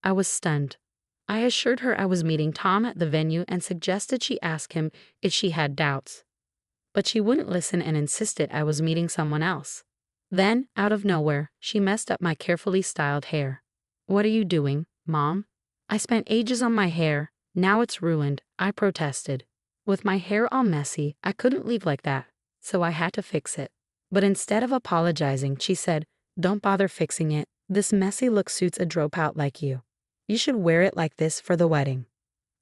I was stunned. I assured her I was meeting Tom at the venue and suggested she ask him if she had doubts. But she wouldn't listen and insisted I was meeting someone else. Then, out of nowhere, she messed up my carefully styled hair. "What are you doing, Mom? I spent ages on my hair, now it's ruined," I protested. With my hair all messy, I couldn't leave like that, so I had to fix it. But instead of apologizing, she said, "Don't bother fixing it. This messy look suits a dropout like you. You should wear it like this for the wedding."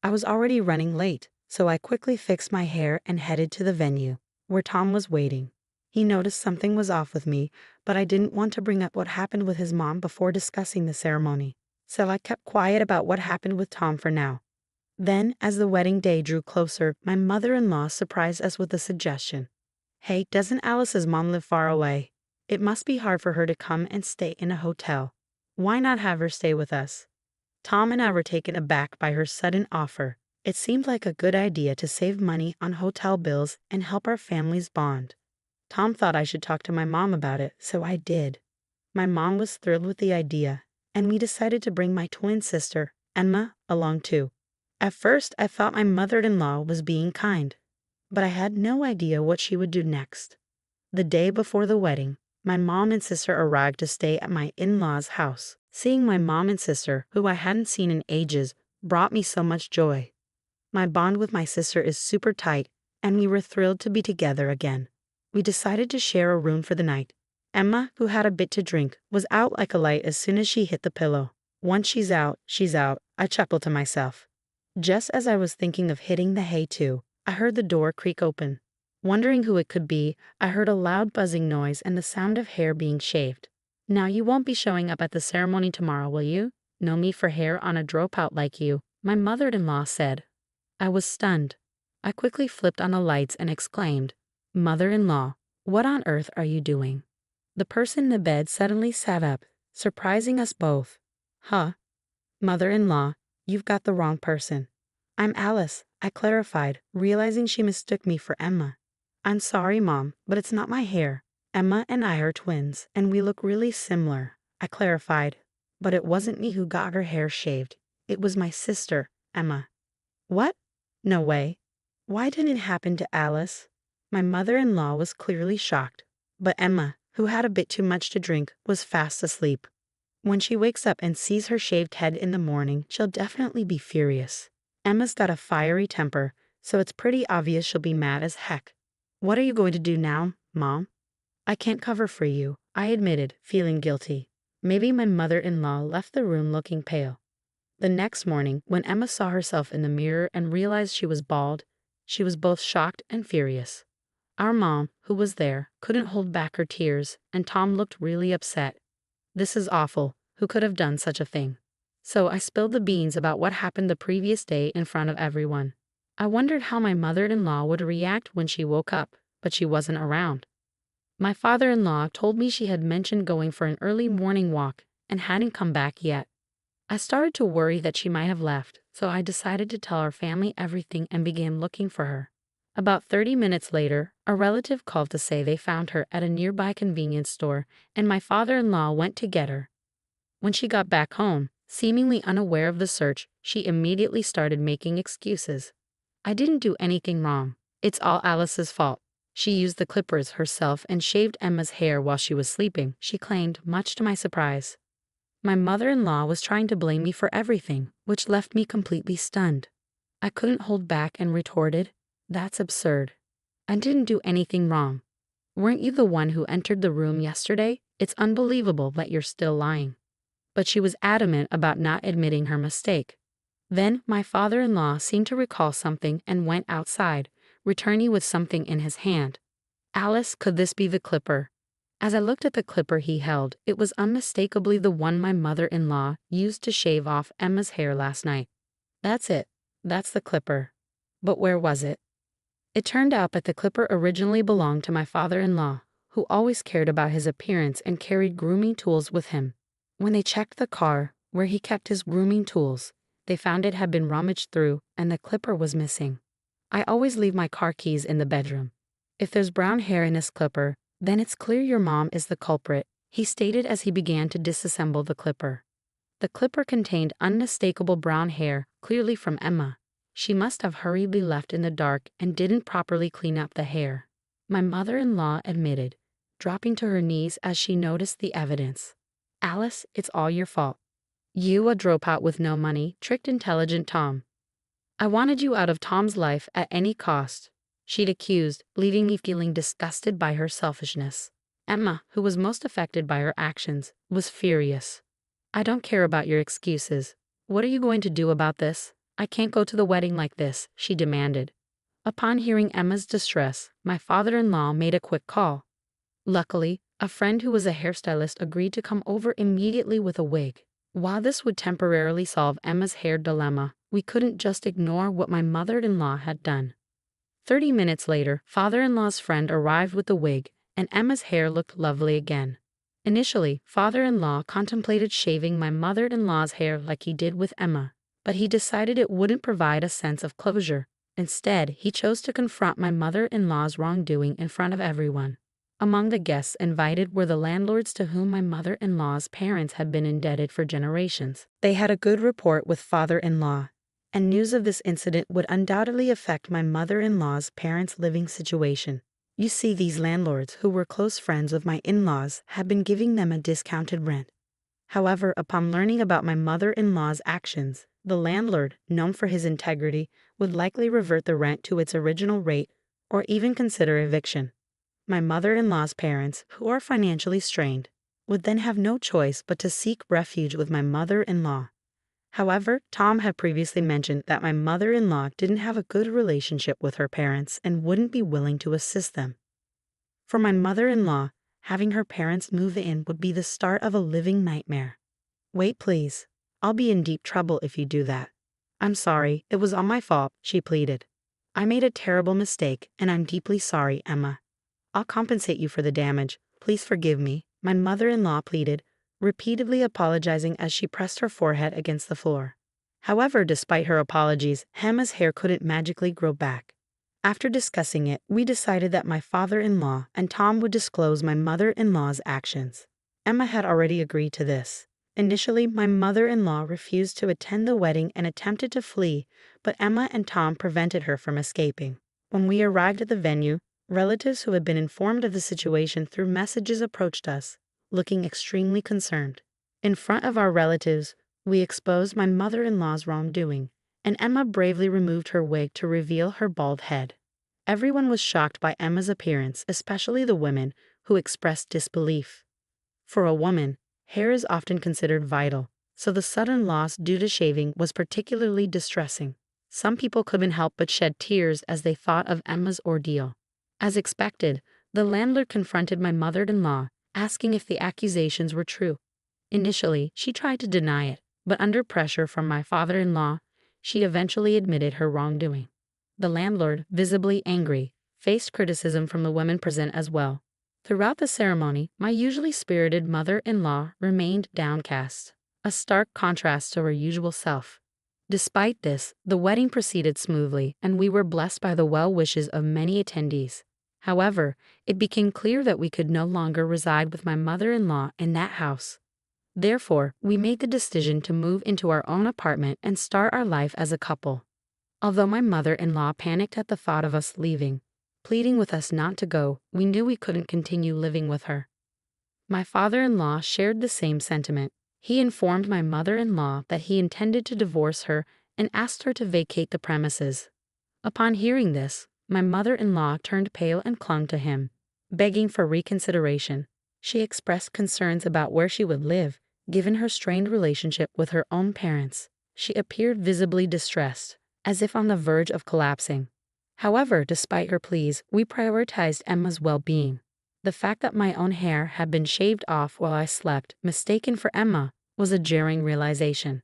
I was already running late, so I quickly fixed my hair and headed to the venue, where Tom was waiting. He noticed something was off with me, but I didn't want to bring up what happened with his mom before discussing the ceremony, so I kept quiet about what happened with Tom for now. Then, as the wedding day drew closer, my mother-in-law surprised us with a suggestion. "Hey, doesn't Alice's mom live far away? It must be hard for her to come and stay in a hotel. Why not have her stay with us?" Tom and I were taken aback by her sudden offer. It seemed like a good idea to save money on hotel bills and help our families bond. Tom thought I should talk to my mom about it, so I did. My mom was thrilled with the idea, and we decided to bring my twin sister, Emma, along too. At first, I thought my mother-in-law was being kind, but I had no idea what she would do next. The day before the wedding, my mom and sister arrived to stay at my in-laws' house. Seeing my mom and sister, who I hadn't seen in ages, brought me so much joy. My bond with my sister is super tight, and we were thrilled to be together again. We decided to share a room for the night. Emma, who had a bit to drink, was out like a light as soon as she hit the pillow. "Once she's out, I chuckled to myself. Just as I was thinking of hitting the hay too, I heard the door creak open. Wondering who it could be, I heard a loud buzzing noise and the sound of hair being shaved. "Now you won't be showing up at the ceremony tomorrow, will you? No me for hair on a dropout like you," my mother-in-law said. I was stunned. I quickly flipped on the lights and exclaimed, "Mother-in-law, what on earth are you doing?" The person in the bed suddenly sat up, surprising us both. "Huh? Mother-in-law, you've got the wrong person. I'm Alice," I clarified, realizing she mistook me for Emma. "I'm sorry, Mom, but it's not my hair. Emma and I are twins, and we look really similar," I clarified. "But it wasn't me who got her hair shaved. It was my sister, Emma." "What? No way. Why didn't it happen to Alice?" My mother-in-law was clearly shocked, but Emma, who had a bit too much to drink, was fast asleep. When she wakes up and sees her shaved head in the morning, she'll definitely be furious. Emma's got a fiery temper, so it's pretty obvious she'll be mad as heck. "What are you going to do now, Mom?" "I can't cover for you," I admitted, feeling guilty. Maybe my mother-in-law left the room looking pale. The next morning, when Emma saw herself in the mirror and realized she was bald, she was both shocked and furious. Our mom, who was there, couldn't hold back her tears, and Tom looked really upset. "This is awful. Who could have done such a thing?" So I spilled the beans about what happened the previous day in front of everyone. I wondered how my mother-in-law would react when she woke up, but she wasn't around. My father-in-law told me she had mentioned going for an early morning walk and hadn't come back yet. I started to worry that she might have left, so I decided to tell our family everything and began looking for her. About 30 minutes later, a relative called to say they found her at a nearby convenience store, and my father-in-law went to get her. When she got back home, seemingly unaware of the search, she immediately started making excuses. "I didn't do anything wrong. It's all Alice's fault. She used the clippers herself and shaved Emma's hair while she was sleeping," she claimed, much to my surprise. My mother-in-law was trying to blame me for everything, which left me completely stunned. I couldn't hold back and retorted, "That's absurd. I didn't do anything wrong. Weren't you the one who entered the room yesterday? It's unbelievable that you're still lying." But she was adamant about not admitting her mistake. Then my father-in-law seemed to recall something and went outside, returning with something in his hand. "Alice, could this be the clipper?" As I looked at the clipper he held, it was unmistakably the one my mother-in-law used to shave off Emma's hair last night. "That's it. That's the clipper." But where was it? It turned out that the clipper originally belonged to my father-in-law, who always cared about his appearance and carried grooming tools with him. When they checked the car, where he kept his grooming tools, they found it had been rummaged through and the clipper was missing. I always leave my car keys in the bedroom. "If there's brown hair in this clipper, then it's clear your mom is the culprit," he stated as he began to disassemble the clipper. The clipper contained unmistakable brown hair, clearly from Emma. She must have hurriedly left in the dark and didn't properly clean up the hair, my mother-in-law admitted, dropping to her knees as she noticed the evidence. Alice, it's all your fault. You, a dropout with no money, tricked intelligent Tom. I wanted you out of Tom's life at any cost, she'd accused, leaving me feeling disgusted by her selfishness. Emma, who was most affected by her actions, was furious. I don't care about your excuses. What are you going to do about this? I can't go to the wedding like this, she demanded. Upon hearing Emma's distress, my father-in-law made a quick call. Luckily, a friend who was a hairstylist agreed to come over immediately with a wig. While this would temporarily solve Emma's hair dilemma, we couldn't just ignore what my mother-in-law had done. 30 minutes later, father-in-law's friend arrived with the wig, and Emma's hair looked lovely again. Initially, father-in-law contemplated shaving my mother-in-law's hair like he did with Emma, but he decided it wouldn't provide a sense of closure. Instead, he chose to confront my mother-in-law's wrongdoing in front of everyone. Among the guests invited were the landlords to whom my mother-in-law's parents had been indebted for generations. They had a good rapport with father-in-law, and news of this incident would undoubtedly affect my mother-in-law's parents' living situation. You see, these landlords, who were close friends of my in-laws, had been giving them a discounted rent. However, upon learning about my mother-in-law's actions, the landlord, known for his integrity, would likely revert the rent to its original rate or even consider eviction. My mother-in-law's parents, who are financially strained, would then have no choice but to seek refuge with my mother-in-law. However, Tom had previously mentioned that my mother-in-law didn't have a good relationship with her parents and wouldn't be willing to assist them. For my mother-in-law, having her parents move in would be the start of a living nightmare. Wait, please. I'll be in deep trouble if you do that. I'm sorry, it was all my fault, she pleaded. I made a terrible mistake, and I'm deeply sorry, Emma. I'll compensate you for the damage. Please forgive me, my mother-in-law pleaded, repeatedly apologizing as she pressed her forehead against the floor. However, despite her apologies, Emma's hair couldn't magically grow back. After discussing it, we decided that my father-in-law and Tom would disclose my mother-in-law's actions. Emma had already agreed to this. Initially, my mother-in-law refused to attend the wedding and attempted to flee, but Emma and Tom prevented her from escaping. When we arrived at the venue, relatives who had been informed of the situation through messages approached us, looking extremely concerned. In front of our relatives, we exposed my mother-in-law's wrongdoing, and Emma bravely removed her wig to reveal her bald head. Everyone was shocked by Emma's appearance, especially the women, who expressed disbelief. For a woman, hair is often considered vital, so the sudden loss due to shaving was particularly distressing. Some people couldn't help but shed tears as they thought of Emma's ordeal. As expected, the landlord confronted my mother-in-law, asking if the accusations were true. Initially, she tried to deny it, but under pressure from my father-in-law, she eventually admitted her wrongdoing. The landlord, visibly angry, faced criticism from the women present as well. Throughout the ceremony, my usually spirited mother-in-law remained downcast, a stark contrast to her usual self. Despite this, the wedding proceeded smoothly, and we were blessed by the well wishes of many attendees. However, it became clear that we could no longer reside with my mother-in-law in that house. Therefore, we made the decision to move into our own apartment and start our life as a couple. Although my mother-in-law panicked at the thought of us leaving, pleading with us not to go, we knew we couldn't continue living with her. My father-in-law shared the same sentiment. He informed my mother-in-law that he intended to divorce her and asked her to vacate the premises. Upon hearing this, my mother-in-law turned pale and clung to him, begging for reconsideration. She expressed concerns about where she would live, given her strained relationship with her own parents. She appeared visibly distressed, as if on the verge of collapsing. However, despite her pleas, we prioritized Emma's well-being. The fact that my own hair had been shaved off while I slept, mistaken for Emma, was a jarring realization.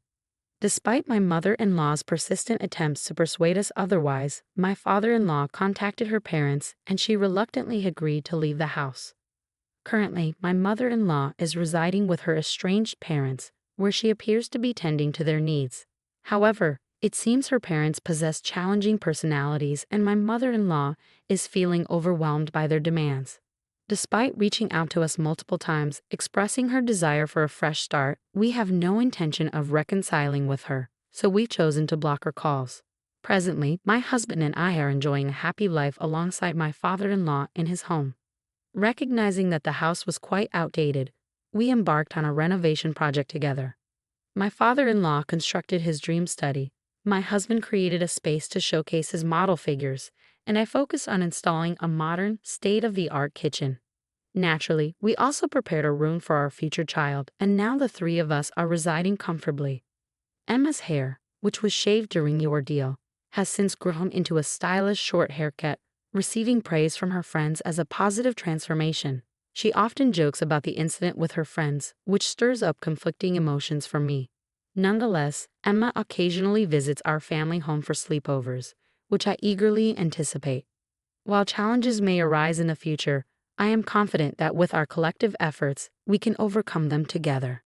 Despite my mother-in-law's persistent attempts to persuade us otherwise, my father-in-law contacted her parents and she reluctantly agreed to leave the house. Currently, my mother-in-law is residing with her estranged parents, where she appears to be tending to their needs. However, it seems her parents possess challenging personalities and my mother-in-law is feeling overwhelmed by their demands. Despite reaching out to us multiple times, expressing her desire for a fresh start, we have no intention of reconciling with her, so we've chosen to block her calls. Presently, my husband and I are enjoying a happy life alongside my father-in-law in his home. Recognizing that the house was quite outdated, we embarked on a renovation project together. My father-in-law constructed his dream study, my husband created a space to showcase his model figures, and I focused on installing a modern, state-of-the-art kitchen. Naturally, we also prepared a room for our future child, and now the three of us are residing comfortably. Emma's hair, which was shaved during the ordeal, has since grown into a stylish short haircut, receiving praise from her friends as a positive transformation. She often jokes about the incident with her friends, which stirs up conflicting emotions for me. Nonetheless, Emma occasionally visits our family home for sleepovers, which I eagerly anticipate. While challenges may arise in the future, I am confident that with our collective efforts, we can overcome them together.